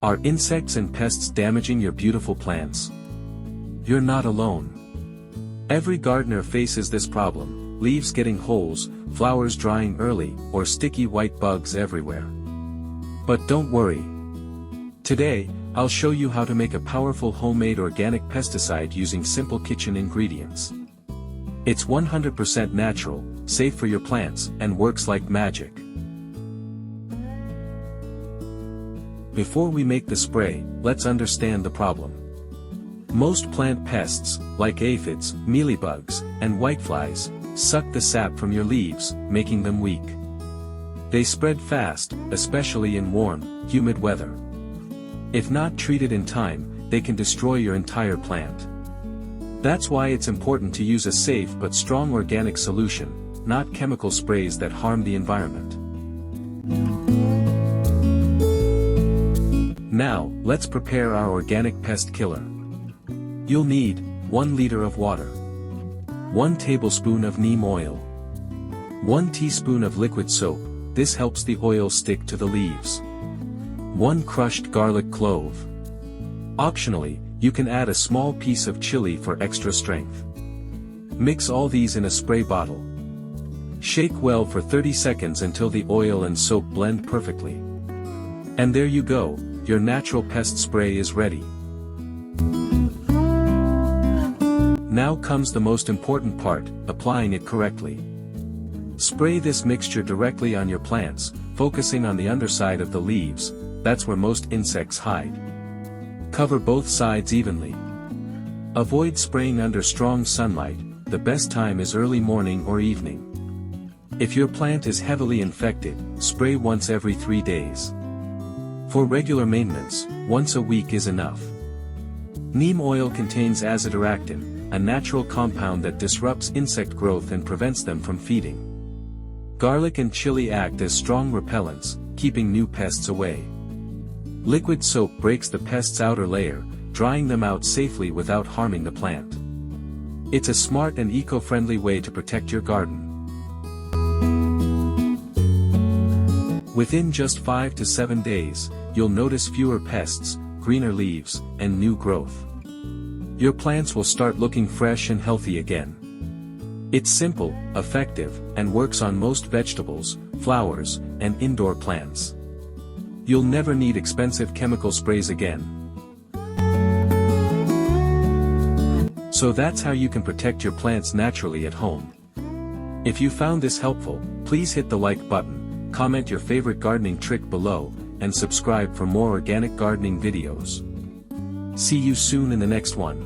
Are insects and pests damaging your beautiful plants? You're not alone. Every gardener faces this problem: leaves getting holes, flowers drying early, or sticky white bugs everywhere. But don't worry. Today, I'll show you how to make a powerful homemade organic pesticide using simple kitchen ingredients. It's 100% natural, safe for your plants, and works like magic. Before we make the spray, let's understand the problem. Most plant pests, like aphids, mealybugs, and whiteflies, suck the sap from your leaves, making them weak. They spread fast, especially in warm, humid weather. If not treated in time, they can destroy your entire plant. That's why it's important to use a safe but strong organic solution, not chemical sprays that harm the environment. Now, let's prepare our organic pest killer. You'll need 1 liter of water, 1 tablespoon of neem oil, 1 teaspoon of liquid soap, this helps the oil stick to the leaves, 1 crushed garlic clove. Optionally, you can add a small piece of chili for extra strength. Mix all these in a spray bottle. Shake well for 30 seconds until the oil and soap blend perfectly. And there you go, your natural pest spray is ready. Now comes the most important part: applying it correctly. Spray this mixture directly on your plants, focusing on the underside of the leaves, that's where most insects hide. Cover both sides evenly. Avoid spraying under strong sunlight, the best time is early morning or evening. If your plant is heavily infected, spray once every 3 days. For regular maintenance, once a week is enough. Neem oil contains azadirachtin, a natural compound that disrupts insect growth and prevents them from feeding. Garlic and chili act as strong repellents, keeping new pests away. Liquid soap breaks the pest's outer layer, drying them out safely without harming the plant. It's a smart and eco-friendly way to protect your garden. Within just 5 to 7 days, you'll notice fewer pests, greener leaves, and new growth. Your plants will start looking fresh and healthy again. It's simple, effective, and works on most vegetables, flowers, and indoor plants. You'll never need expensive chemical sprays again. So that's how you can protect your plants naturally at home. If you found this helpful, please hit the like button, comment your favorite gardening trick below, and subscribe for more organic gardening videos. See you soon in the next one.